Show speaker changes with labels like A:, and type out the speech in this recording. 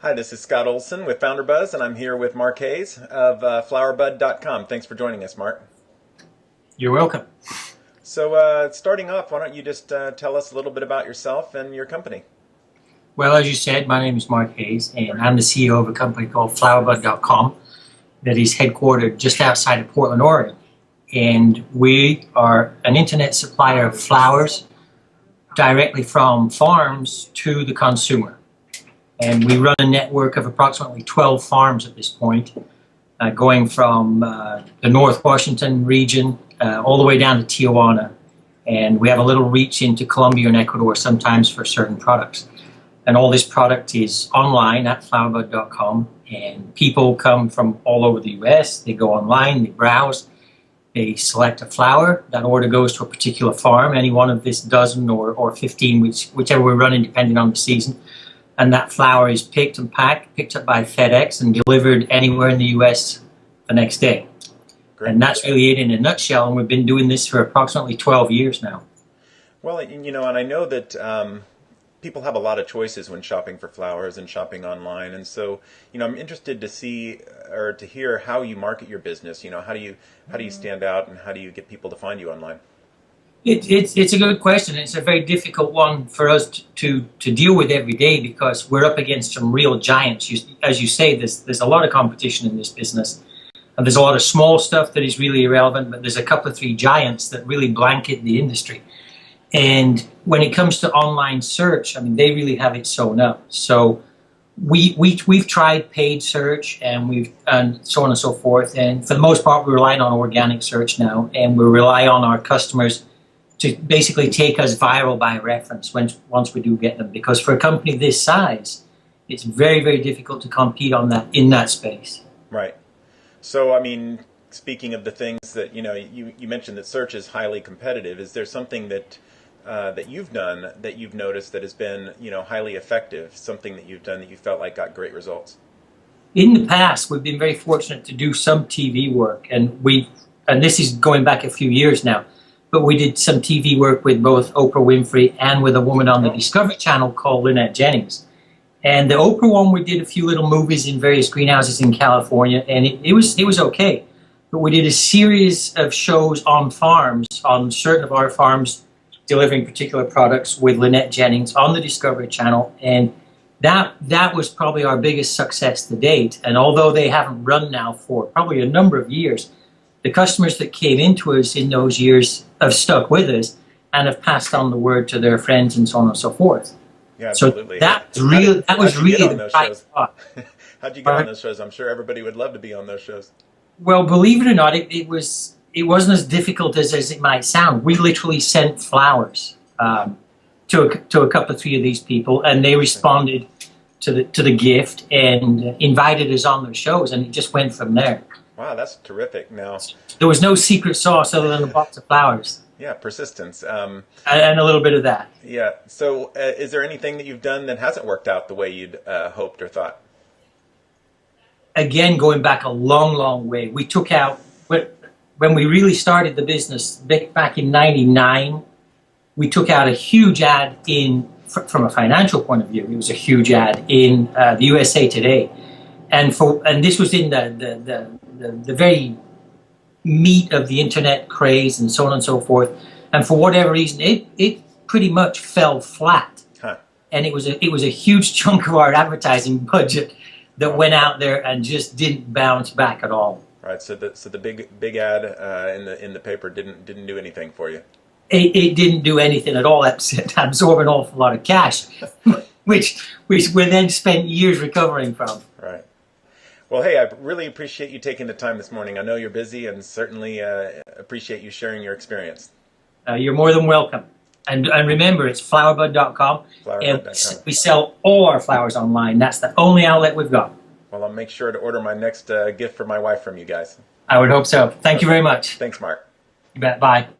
A: Hi, this is Scott Olson with FounderBuzz, and I'm here with Mark Hayes of FlowerBud.com. Thanks for joining us, Mark.
B: You're welcome.
A: So starting off, why don't you just tell us a little bit about yourself and your company?
B: Well, as you said, my name is Mark Hayes, and I'm the CEO of a company called FlowerBud.com that is headquartered just outside of Portland, Oregon. And we are an internet supplier of flowers directly from farms to the consumer. And we run a network of approximately 12 farms at this point, going from the North Washington region all the way down to Tijuana. And we have a little reach into Colombia and Ecuador sometimes for certain products. And all this product is online at flowerbud.com. And people come from all over the US. They go online, they browse, they select a flower. That order goes to a particular farm, any one of this dozen or 15, whichever we're running depending on the season. And that flower is picked and packed, picked up by FedEx and delivered anywhere in the US the next day.
A: Great.
B: And that's really it in a nutshell. And we've been doing this for approximately 12 years now.
A: Well, you know, and I know that people have a lot of choices when shopping for flowers and shopping online. And so, you know, I'm interested to see or to hear how you market your business. You know, how do you stand out and how do you get people to find you online?
B: It's a good question. It's a very difficult one for us to deal with every day because we're up against some real giants. As you say, there's a lot of competition in this business. And there's a lot of small stuff that is really irrelevant, but there's a couple of three giants that really blanket the industry. And when it comes to online search, I mean, they really have it sewn up. So we've tried paid search and so on and so forth. And for the most part, we're relying on organic search now, and we rely on our customers to basically take us viral by reference once we do get them. Because for a company this size, it's very, very difficult to compete in that space.
A: Right. So, I mean, speaking of the things that, you know, you mentioned that search is highly competitive. Is there something that you've done that you've noticed that has been, you know, highly effective, something that you've done that you felt like got great results?
B: In the past, we've been very fortunate to do some TV work, and this is going back a few years now, but we did some TV work with both Oprah Winfrey and with a woman on the Discovery Channel called Lynette Jennings. And the Oprah one, we did a few little movies in various greenhouses in California, and it was okay. But we did a series of shows on farms, on certain of our farms, delivering particular products with Lynette Jennings on the Discovery Channel, and that was probably our biggest success to date. And although they haven't run now for probably a number of years, the customers that came into us in those years have stuck with us and have passed on the word to their friends and so on and so forth.
A: Yeah, absolutely.
B: So that was really the bright spot.
A: How'd you get on those shows? I'm sure everybody would love to be on those shows.
B: Well, believe it or not, it wasn't as difficult as it might sound. We literally sent flowers to a couple of three of these people, and they responded to the gift and invited us on their shows, and it just went from there.
A: Wow, that's terrific. Now,
B: there was no secret sauce other than a box of flowers.
A: Yeah, persistence.
B: And a little bit of that.
A: Yeah. So is there anything that you've done that hasn't worked out the way you'd hoped or thought?
B: Again, going back a long, long way, we took out, when we really started the business back in '99, we took out a huge ad from a financial point of view, it was a huge ad in the USA Today. And this was in the very meat of the internet craze and so on and so forth. And for whatever reason, it pretty much fell flat.
A: Huh. And
B: it was a huge chunk of our advertising budget that went out there and just didn't bounce back at all.
A: Right. So the big ad in the paper didn't do anything for you.
B: It didn't do anything at all except absorb an awful lot of cash, which we then spent years recovering from.
A: Right. Well, hey, I really appreciate you taking the time this morning. I know you're busy, and certainly appreciate you sharing your experience.
B: You're more than welcome. And remember, it's flowerbud.com. And we sell all our flowers online. That's the only outlet we've got.
A: Well, I'll make sure to order my next gift for my wife from you guys.
B: I would hope so. Thank you very much.
A: Thanks, Mark.
B: You bet. Bye.